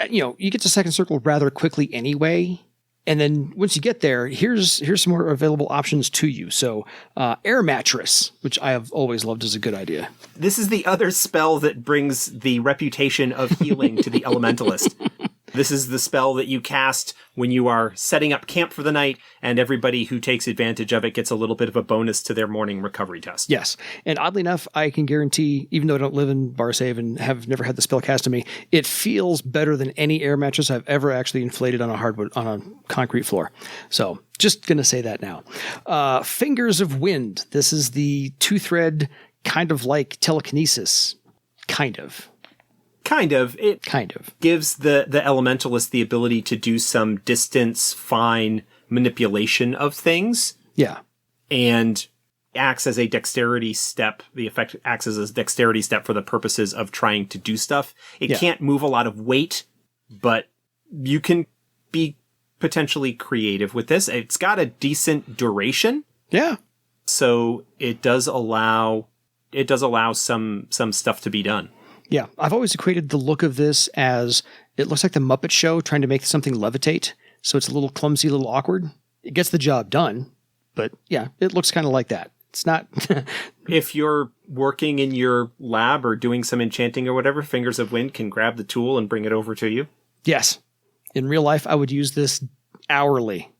S1: you get to second circle rather quickly anyway. And then once you get there, here's some more available options to you. So air mattress, which I have always loved, is a good idea.
S2: This is the other spell that brings the reputation of healing to the Elementalist. This is the spell that you cast when you are setting up camp for the night, and everybody who takes advantage of it gets a little bit of a bonus to their morning recovery test.
S1: Yes. And oddly enough, I can guarantee, even though I don't live in bar save and have never had the spell cast on me, it feels better than any air mattress I've ever actually inflated on a concrete floor. So just going to say that now. Fingers of Wind. This is the 2-thread kind of like telekinesis. Kind of. It gives the Elementalist the ability to do some distance fine manipulation of things. Yeah.
S2: And acts as a dexterity step. The effect acts as a dexterity step for the purposes of trying to do stuff. It can't move a lot of weight, but you can be potentially creative with this. It's got a decent duration.
S1: Yeah.
S2: So it does allow some stuff to be done.
S1: Yeah, I've always equated the look of this as it looks like the Muppet Show trying to make something levitate. So it's a little clumsy, a little awkward. It gets the job done, but yeah, it looks kind of like that. It's not.
S2: If you're working in your lab or doing some enchanting or whatever, Fingers of Wind can grab the tool and bring it over to you.
S1: Yes. In real life, I would use this hourly.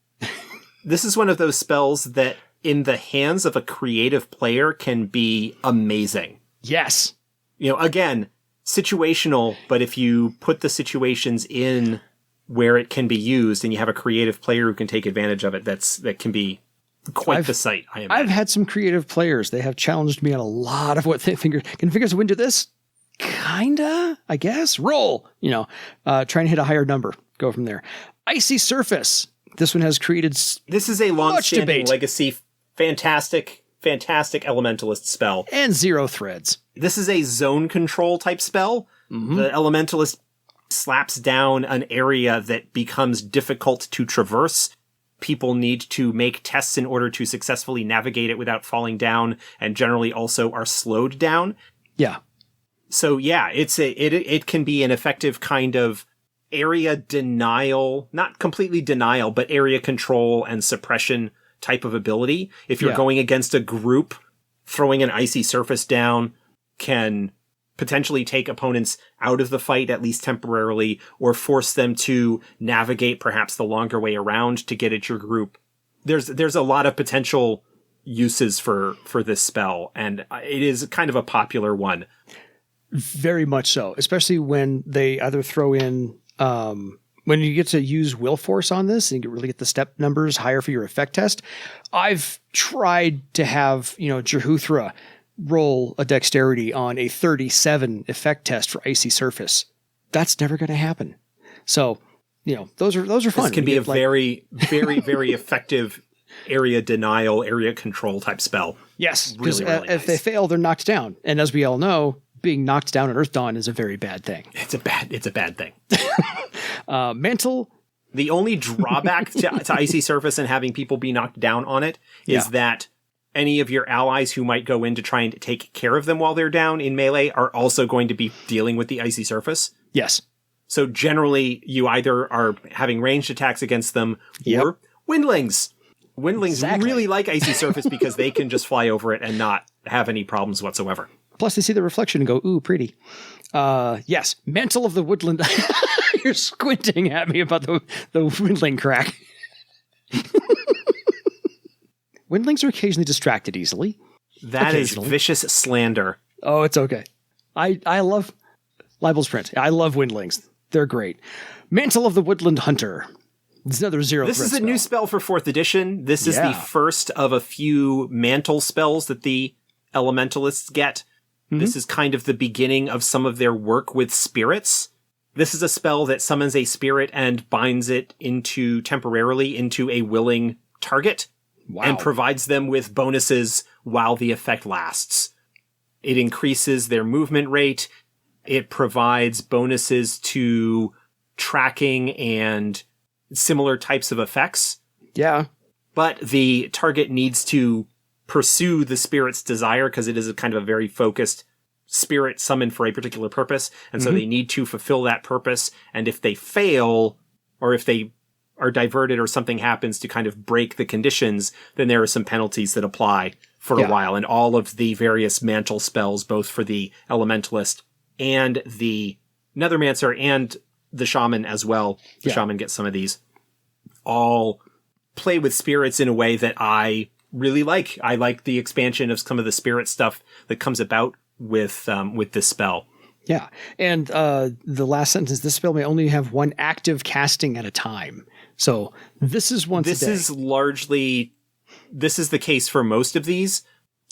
S2: This is one of those spells that in the hands of a creative player can be amazing.
S1: Yes.
S2: Again, situational, but if you put the situations in where it can be used and you have a creative player who can take advantage of it, that can be quite the sight, I imagine.
S1: I've had some creative players. They have challenged me on a lot of what can Fingers of Wind do this? Kinda, I guess. Roll, try and hit a higher number. Go from there. Icy Surface. This one has created
S2: This is a long-standing legacy. Fantastic Elementalist spell.
S1: And 0 threads.
S2: This is a zone control type spell. Mm-hmm. The Elementalist slaps down an area that becomes difficult to traverse. People need to make tests in order to successfully navigate it without falling down, and generally also are slowed down.
S1: Yeah.
S2: So yeah, it can be an effective kind of area denial, not completely denial, but area control and suppression type of ability. If you're going against a group, throwing an icy surface down can potentially take opponents out of the fight, at least temporarily, or force them to navigate perhaps the longer way around to get at your group. There's a lot of potential uses for this spell, and it is kind of a popular one.
S1: Very much so, especially when they either throw in when you get to use will force on this and you really get the step numbers higher for your effect test. I've tried to have, Jehuthra roll a dexterity on a 37 effect test for Icy Surface. That's never going to happen. So, those are fun.
S2: This can be a very, very, very effective area denial, area control type spell.
S1: Yes, because really if they fail, they're knocked down. And as we all know, being knocked down at Earthdawn is a very bad thing.
S2: It's a bad thing.
S1: Mental.
S2: The only drawback to Icy Surface and having people be knocked down on it is that any of your allies who might go in to try and take care of them while they're down in melee are also going to be dealing with the Icy Surface.
S1: Yes.
S2: So generally, you either are having ranged attacks against them or Windlings. Windlings really like Icy Surface because they can just fly over it and not have any problems whatsoever.
S1: Plus, they see the reflection and go, ooh, pretty. Yes, Mantle of the Woodland. You're squinting at me about the Windling crack. Windlings are occasionally distracted easily.
S2: That is vicious slander.
S1: Oh, it's okay. I love Libel's print. I love Windlings. They're great. Mantle of the Woodland Hunter. It's another 0
S2: This is a new spell for 4th edition. This is the first of a few mantle spells that the Elementalists get. Mm-hmm. This is kind of the beginning of some of their work with spirits. This is a spell that summons a spirit and binds it temporarily into a willing target. and provides them with bonuses while the effect lasts. It increases their movement rate. It provides bonuses to tracking and similar types of effects.
S1: Yeah.
S2: But the target needs to pursue the spirit's desire because it is a kind of a very focused spirit summoned for a particular purpose. And so they need to fulfill that purpose. And if they fail, or if they are diverted or something happens to kind of break the conditions, then there are some penalties that apply for a while. And all of the various mantle spells, both for the Elementalist and the Nethermancer and the Shaman as well. The Shaman gets some of these. All play with spirits in a way that I really like. I like the expansion of some of the spirit stuff that comes about with this spell.
S1: Yeah. And the last sentence, this spell may only have one active casting at a time. So this is once a day.
S2: This is the case for most of these.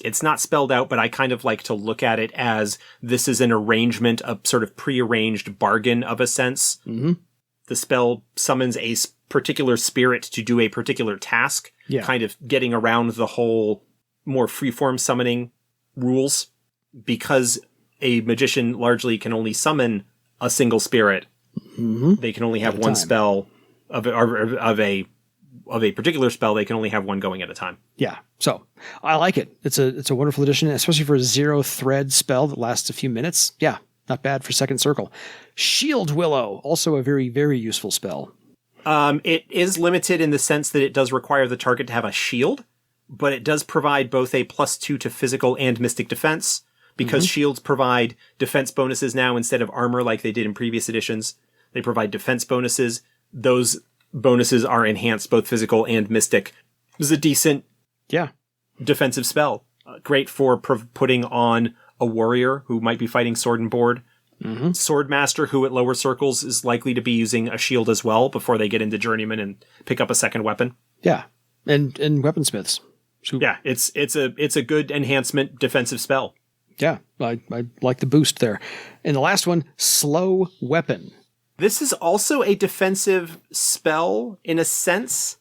S2: It's not spelled out, but I kind of like to look at it as this is an arrangement, a sort of prearranged bargain of a sense.
S1: Mm-hmm.
S2: The spell summons a particular spirit to do a particular task, kind of getting around the whole more freeform summoning rules. Because a magician largely can only summon a single spirit, they can only have one spell of a particular spell. They can only have one going at a time.
S1: Yeah. So I like it. It's a wonderful addition, especially for a 0 thread spell that lasts a few minutes. Yeah. Not bad for second circle. Shield Willow, also a very, very useful spell.
S2: It is limited in the sense that it does require the target to have a shield, but it does provide both a +2 to physical and mystic defense, because shields provide defense bonuses now instead of armor like they did in previous editions. They provide defense bonuses. Those bonuses are enhanced both physical and mystic. This is a decent defensive spell. Great for putting on a warrior who might be fighting sword and board. Swordmaster, who at lower circles is likely to be using a shield as well before they get into journeyman and pick up a second weapon.
S1: Yeah, and weaponsmiths. So,
S2: yeah, it's a good enhancement defensive spell.
S1: Yeah, I like the boost there. And the last one, Slow Weapon.
S2: This is also a defensive spell in a sense,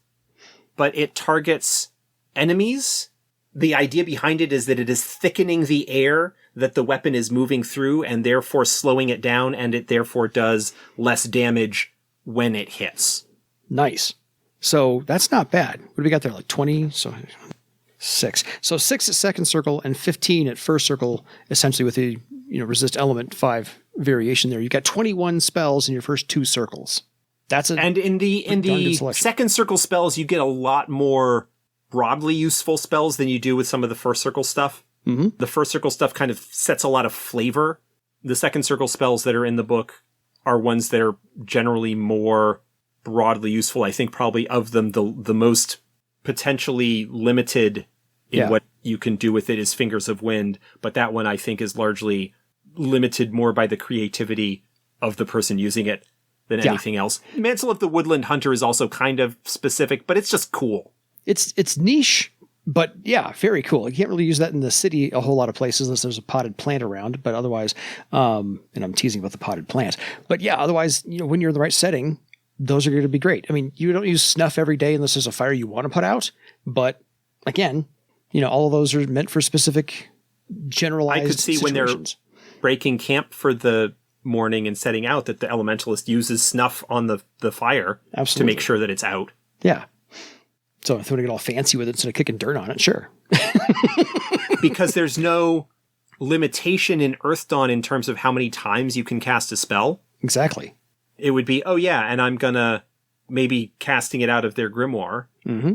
S2: but it targets enemies. The idea behind it is that it is thickening the air that the weapon is moving through and therefore slowing it down, and it therefore does less damage when it hits.
S1: Nice. So that's not bad. What do we got there? Like 20? So 6. So 6 at second circle and 15 at first circle, essentially with the resist element 5 variation there. You got 21 spells in your first 2 circles.
S2: And in the second circle spells, you get a lot more broadly useful spells than you do with some of the first circle stuff. The first circle stuff kind of sets a lot of flavor. The second circle spells that are in the book are ones that are generally more broadly useful. I think probably of them, the most potentially limited in what you can do with it is Fingers of Wind. But that one I think is largely limited more by the creativity of the person using it than anything else. Mantle of the Woodland Hunter is also kind of specific, but it's just cool.
S1: It's niche. But yeah, very cool. You can't really use that in the city a whole lot of places unless there's a potted plant around. But otherwise, and I'm teasing about the potted plant. But yeah, otherwise, when you're in the right setting, those are going to be great. I mean, you don't use snuff every day unless there's a fire you want to put out. But again, all of those are meant for specific generalized
S2: I could see
S1: situations.
S2: When they're breaking camp for the morning and setting out that the Elementalist uses snuff on the fire to make sure that it's out.
S1: Yeah. So if you want to get all fancy with it instead of kicking dirt on it, sure.
S2: Because there's no limitation in Earthdawn in terms of how many times you can cast a spell.
S1: Exactly.
S2: It would be, and I'm going to maybe casting it out of their grimoire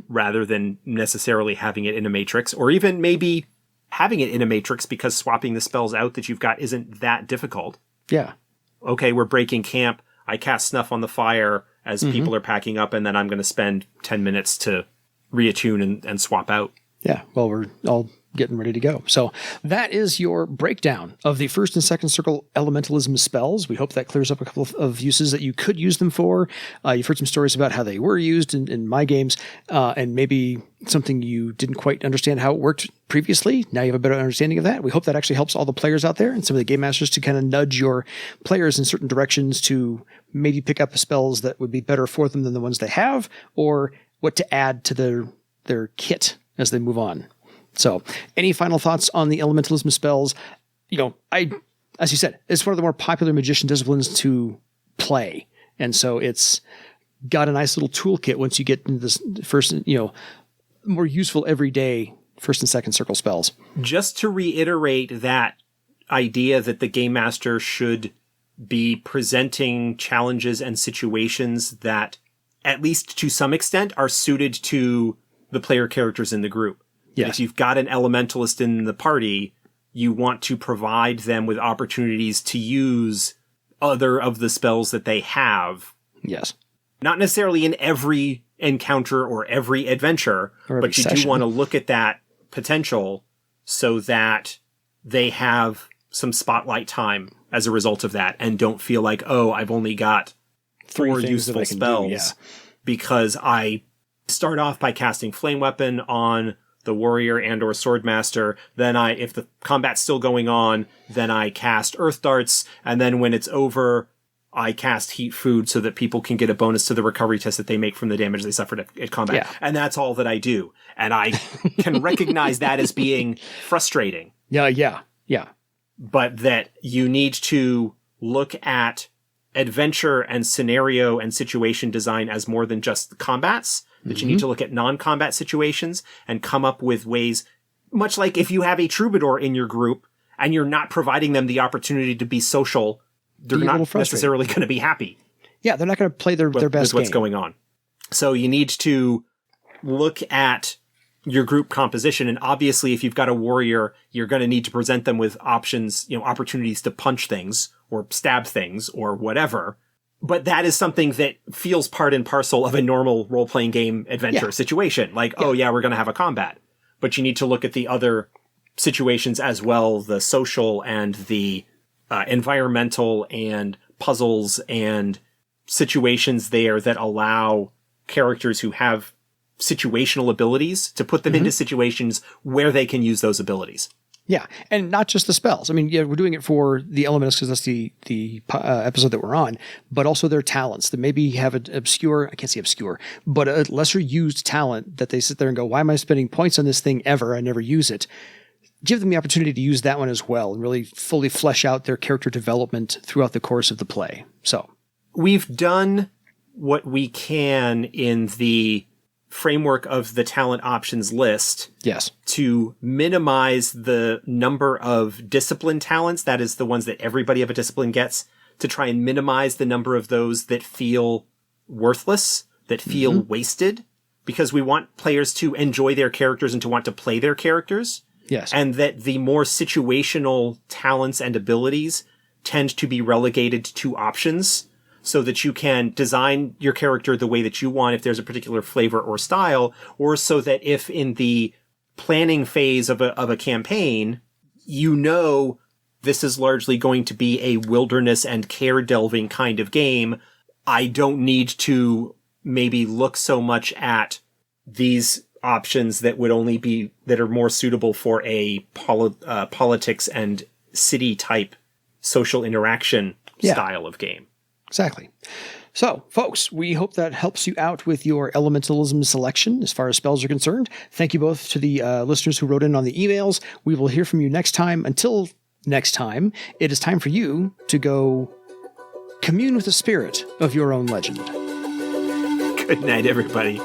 S2: rather than necessarily having it in a matrix, or even maybe having it in a matrix because swapping the spells out that you've got isn't that difficult.
S1: Yeah.
S2: Okay, we're breaking camp. I cast Snuff on the Fire as people are packing up, and then I'm going to spend 10 minutes to reattune and swap out.
S1: Yeah, well, we're all getting ready to go. So that is your breakdown of the first and second circle elementalism spells. We hope that clears up a couple of uses that you could use them for. You've heard some stories about how they were used in my games, and maybe something you didn't quite understand how it worked previously. Now you have a better understanding of that. We hope that actually helps all the players out there and some of the game masters to kind of nudge your players in certain directions to maybe pick up spells that would be better for them than the ones they have, or what to add to their their kit as they move on. So, any final thoughts on the elementalism spells? As you said, it's one of the more popular magician disciplines to play. And so it's got a nice little toolkit once you get into this first, more useful everyday first and second circle spells.
S2: Just to reiterate that idea that the game master should be presenting challenges and situations that, at least to some extent, are suited to the player characters in the group.
S1: Yes.
S2: If you've got an elementalist in the party, you want to provide them with opportunities to use other of the spells that they have.
S1: Yes.
S2: Not necessarily in every encounter or every adventure, but you do want to look at that potential so that they have some spotlight time as a result of that and don't feel like, oh, I've only got 4 useful spells because I start off by casting Flame Weapon on the warrior and or swordmaster. Then if the combat's still going on, then I cast Earth Darts. And then when it's over, I cast Heat Food so that people can get a bonus to the recovery test that they make from the damage they suffered at combat. Yeah. And that's all that I do. And I can recognize that as being frustrating.
S1: Yeah.
S2: But that you need to look at adventure and scenario and situation design as more than just combats, that you need to look at non-combat situations and come up with ways, much like if you have a troubadour in your group and you're not providing them the opportunity to be social, they're not necessarily going to be happy.
S1: Yeah, they're not going to play their best
S2: with what's
S1: game.
S2: Going on. So you need to look at your group composition. And obviously, if you've got a warrior, you're going to need to present them with options, opportunities to punch things or stab things or whatever. But that is something that feels part and parcel of a normal role-playing game adventure situation. Like, oh yeah, we're going to have a combat. But you need to look at the other situations as well, the social and the environmental and puzzles and situations there that allow characters who have situational abilities to put them into situations where they can use those abilities.
S1: Yeah, and not just the spells. I mean, we're doing it for the elements because that's the episode that we're on, but also their talents that maybe have an obscure, I can't say obscure, but a lesser used talent that they sit there and go, why am I spending points on this thing ever? I never use it. Give them the opportunity to use that one as well and really fully flesh out their character development throughout the course of the play. So
S2: we've done what we can in the framework of the talent options list.
S1: Yes.
S2: To minimize the number of discipline talents, that is the ones that everybody of a discipline gets, to try and minimize the number of those that feel worthless, that feel wasted, because we want players to enjoy their characters and to want to play their characters.
S1: Yes.
S2: And that the more situational talents and abilities tend to be relegated to options, so that you can design your character the way that you want if there's a particular flavor or style, or so that if in the planning phase of a campaign, this is largely going to be a wilderness and care delving kind of game, I don't need to maybe look so much at these options that are more suitable for a politics and city type social interaction style of game.
S1: Exactly. So, folks, we hope that helps you out with your elementalism selection as far as spells are concerned. Thank you both to the listeners who wrote in on the emails. We will hear from you next time. Until next time, it is time for you to go commune with the spirit of your own legend.
S2: Good night, everybody.